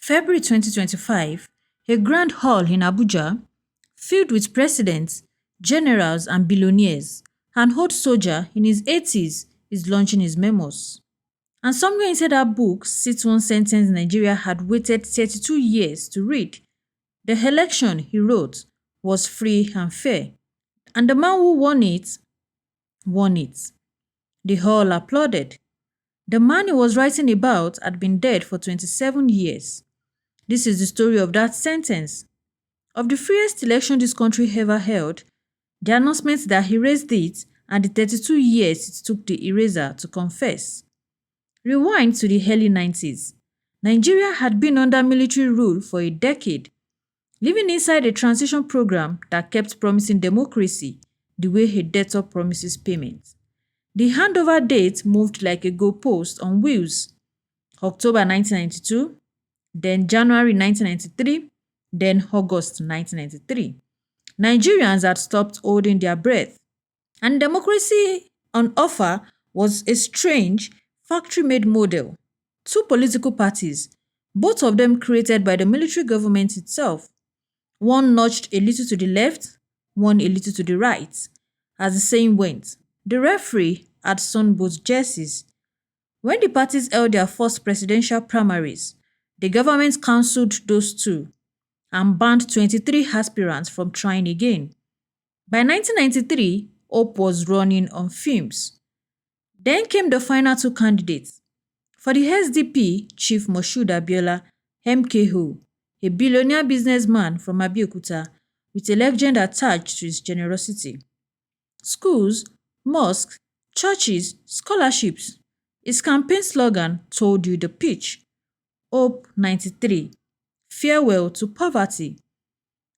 February 2025, a grand hall in Abuja, filled with presidents, generals, and billionaires, an old soldier in his 80s is launching his memoirs. And somewhere inside that book sits one sentence Nigeria had waited 32 years to read. The election, he wrote, was free and fair. And the man who won it, won it. The all applauded. The man he was writing about had been dead for 27 years. This is the story of that sentence. Of the freest election this country ever held, the announcement that he raised it, and the 32 years it took the eraser to confess. Rewind to the early 90s. Nigeria had been under military rule for a decade, living inside a transition program that kept promising democracy the way a debtor promises payment. The handover date moved like a goalpost on wheels. October 1992, then January 1993, then August 1993. Nigerians had stopped holding their breath. And democracy on offer was a strange, factory-made model. Two political parties, both of them created by the military government itself. One nudged a little to the left, one a little to the right. As the saying went, the referee had sewn both jerseys. When the parties held their first presidential primaries, the government cancelled those two and banned 23 aspirants from trying again. By 1993, hope was running on fumes. Then came the final two candidates. For the SDP, Chief Moshood Abiola, MKO, a billionaire businessman from Abeokuta with a legend attached to his generosity. Schools, mosques, churches, scholarships. His campaign slogan told you the pitch. Hope 93. Farewell to poverty.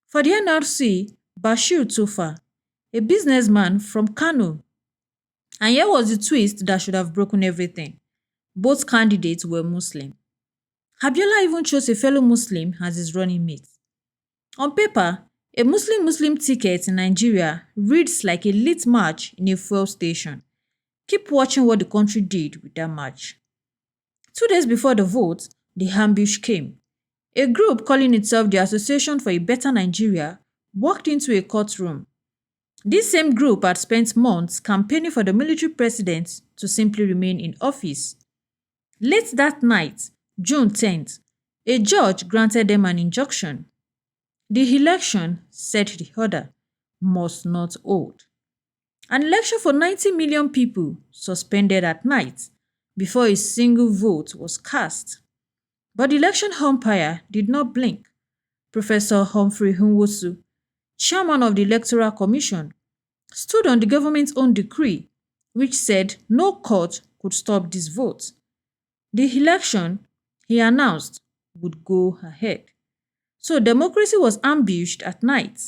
For the NRC, Bashir Tofa, a businessman from Kano. And here was the twist that should have broken everything. Both candidates were Muslim. Abiola even chose a fellow Muslim as his running mate. On paper, a Muslim-Muslim ticket in Nigeria reads like a lit march in a fuel station. Keep watching what the country did with that march. 2 days before the vote, the ambush came. A group calling itself the Association for a Better Nigeria walked into a courtroom. This same group had spent months campaigning for the military president to simply remain in office. Late that night, June 10th, a judge granted them an injunction. The election, said the order, must not hold. An election for 90 million people suspended at night before a single vote was cast. But the election umpire did not blink. Professor Humphrey Nwosu, chairman of the Electoral Commission, stood on the government's own decree, which said no court could stop this vote. The election, he announced, would go ahead. So democracy was ambushed at night,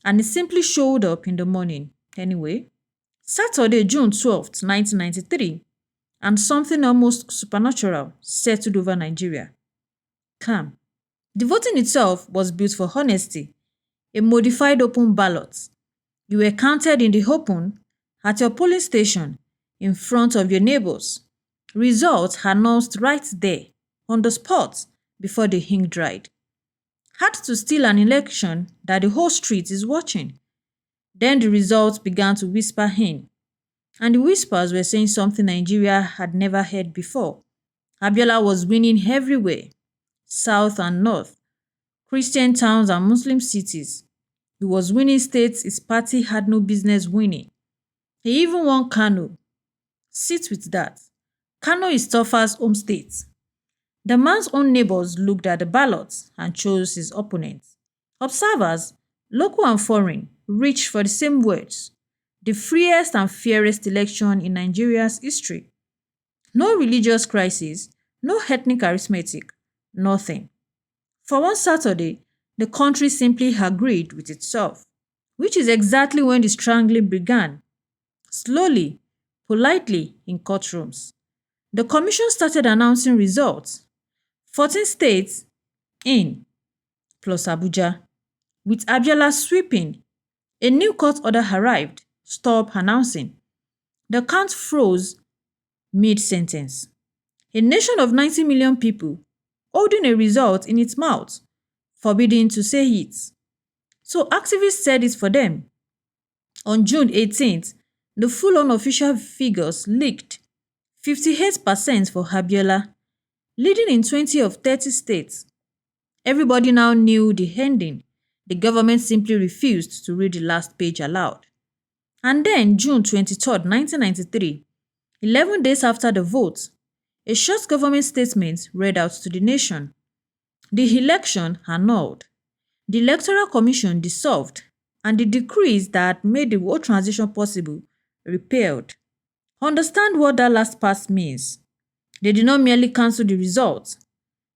and it simply showed up in the morning anyway. Saturday, June 12th, 1993, and something almost supernatural settled over Nigeria. Calm. The voting itself was built for honesty, a modified open ballot. You were counted in the open, at your polling station, in front of your neighbors. Results announced right there, on the spot, before the ink dried. Had to steal an election that the whole street is watching. Then the results began to whisper in. And the whispers were saying something Nigeria had never heard before. Abiola was winning everywhere, south and north, Christian towns and Muslim cities. He was winning states his party had no business winning. He even won Kano. Sit with that. Kano is Tofa's home state. The man's own neighbors looked at the ballots and chose his opponents. Observers, local and foreign, reached for the same words. The freest and fairest election in Nigeria's history. No religious crisis, no ethnic arithmetic, nothing. For one Saturday, the country simply agreed with itself, which is exactly when the strangling began. Slowly, politely in courtrooms. The commission started announcing results. 14 states in, plus Abuja. With Abiola sweeping, a new court order arrived. Stop announcing. The count froze mid-sentence. A nation of 90 million people, holding a result in its mouth, forbidding to say it. So activists said it for them. On June 18th, the full unofficial figures leaked: 58% for Abiola, leading in 20 of 30 states. Everybody now knew the ending. The government simply refused to read the last page aloud. And then, June 23rd, 1993, 11 days after the vote, a short government statement read out to the nation. The election annulled, the Electoral Commission dissolved, and the decrees that made the whole transition possible repealed. Understand what that last part means. They did not merely cancel the results,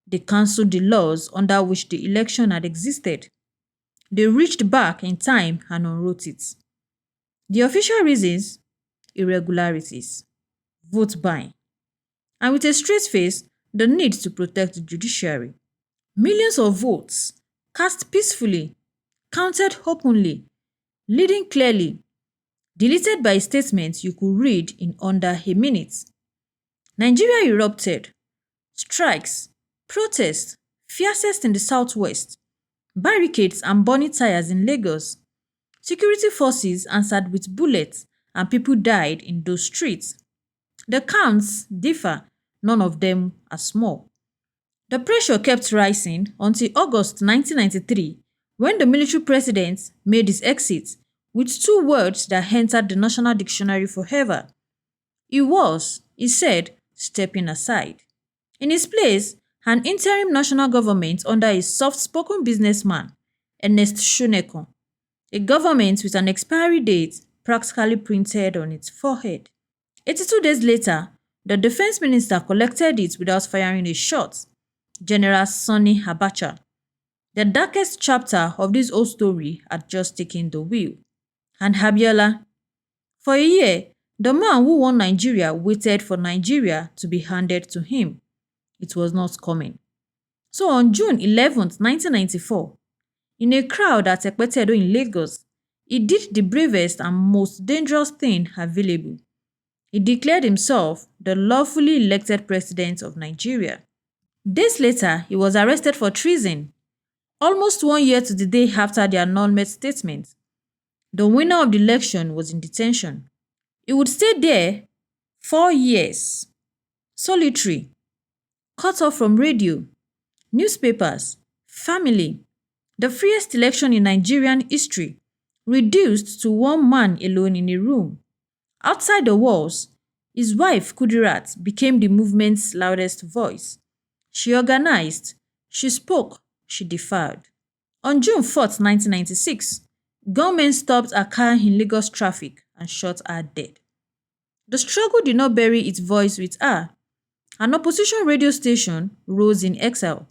they cancelled the laws under which the election had existed. They reached back in time and unwrote it. The official reasons: irregularities, vote buying, and with a straight face, the need to protect the judiciary. Millions of votes, cast peacefully, counted openly, leading clearly, deleted by a statement you could read in under a minute. Nigeria erupted. Strikes, protests, fiercest in the southwest, barricades and burning tires in Lagos. Security forces answered with bullets and people died in those streets. The counts differ, none of them are small. The pressure kept rising until August 1993, when the military president made his exit with two words that entered the national dictionary forever. He said, stepping aside. In his place, an interim national government under a soft-spoken businessman, Ernest Shonekan, a government with an expiry date practically printed on its forehead. 82 days later, the defense minister collected it without firing a shot. General Sani Abacha. The darkest chapter of this old story had just taken the wheel. And Abiola. For a year, the man who won Nigeria waited for Nigeria to be handed to him. It was not coming. So on June 11th, 1994, in a crowd at Ekpetedo in Lagos, he did the bravest and most dangerous thing available. He declared himself the lawfully elected president of Nigeria. Days later, he was arrested for treason, almost 1 year to the day after the annulment statement. The winner of the election was in detention. He would stay there 4 years, solitary, cut off from radio, newspapers, family, the freest election in Nigerian history, reduced to one man alone in a room. Outside the walls, his wife Kudirat became the movement's loudest voice. She organized, she spoke, she defied. On June 4th, 1996, gunmen stopped a car in Lagos traffic and shot her dead. The struggle did not bury its voice with her. An opposition radio station rose in exile,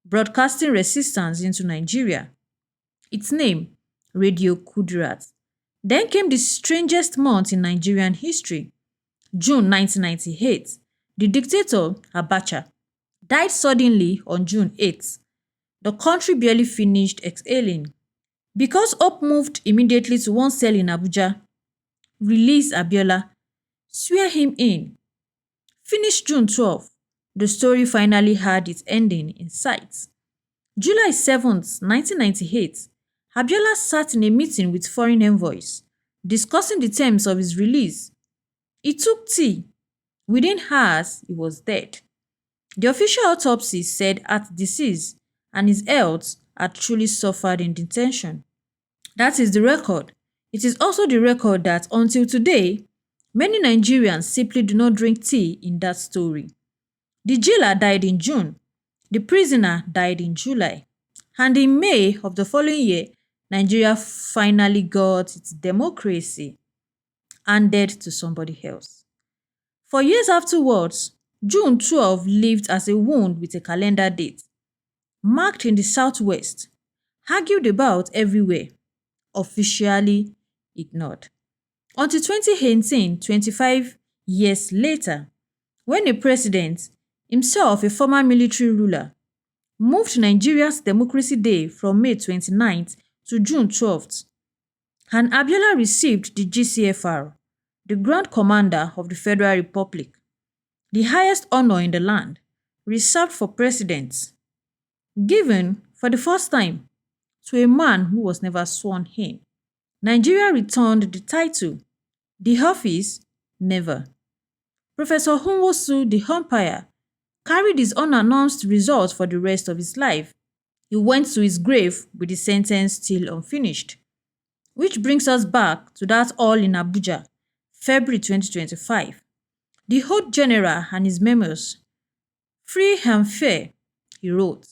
broadcasting resistance into Nigeria. Its name, Radio Kudirat. Then came the strangest month in Nigerian history. June 1998, the dictator, Abacha, died suddenly on June 8th. The country barely finished exhaling. Because hope moved immediately to one cell in Abuja, release Abiola, swear him in. Finished June 12th, the story finally had its ending in sight. July 7th, 1998, Abiola sat in a meeting with foreign envoys, discussing the terms of his release. He took tea. Within hours, he was dead. The official autopsy said heart disease, and his health had truly suffered in detention. That is the record. It is also the record that until today, many Nigerians simply do not drink tea in that story. The jailer died in June. The prisoner died in July. And in May of the following year, Nigeria finally got its democracy handed to somebody else. For years afterwards, June 12 lived as a wound with a calendar date, marked in the southwest, argued about everywhere, officially ignored. Until 2018, 25 years later, when a president, himself a former military ruler, moved Nigeria's Democracy Day from May 29th to June 12th, and Abiola received the GCFR, the Grand Commander of the Federal Republic, the highest honor in the land, reserved for presidents, given for the first time to a man who was never sworn in. Nigeria returned the title, the office, never. Professor Nwosu, the umpire, carried his unannounced result for the rest of his life. He went to his grave with the sentence still unfinished. Which brings us back to that hall in Abuja, February 2025. The old general and his memoirs. Free and fair, he wrote,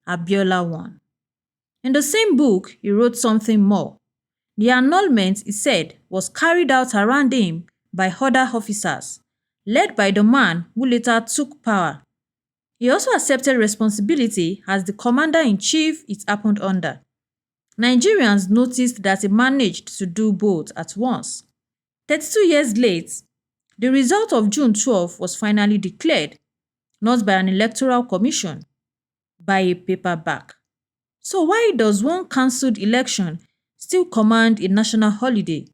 Abiola won. In the same book, he wrote something more. The annulment, he said, was carried out around him by other officers, led by the man who later took power. He also accepted responsibility as the commander-in-chief it happened under. Nigerians noticed that he managed to do both at once. 32 years late, the result of June 12 was finally declared, not by an electoral commission, by a paperback. So why does one cancelled election still command a national holiday?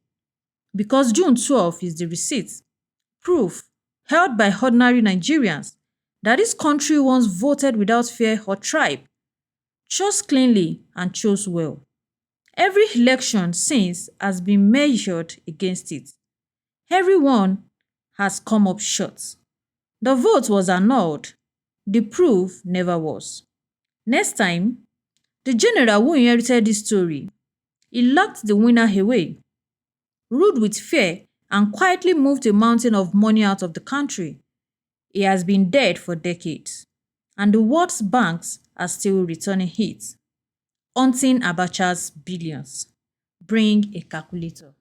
Because June 12 is the receipt, proof, held by ordinary Nigerians that this country once voted without fear or tribe, chose cleanly and chose well. Every election since has been measured against it. Everyone has come up short. The vote was annulled. The proof never was. Next time, the general who inherited this story, he locked the winner away, ruled with fear, and quietly moved a mountain of money out of the country. He has been dead for decades, and the world's banks are still returning it, hunting Abacha's billions. Bring a calculator.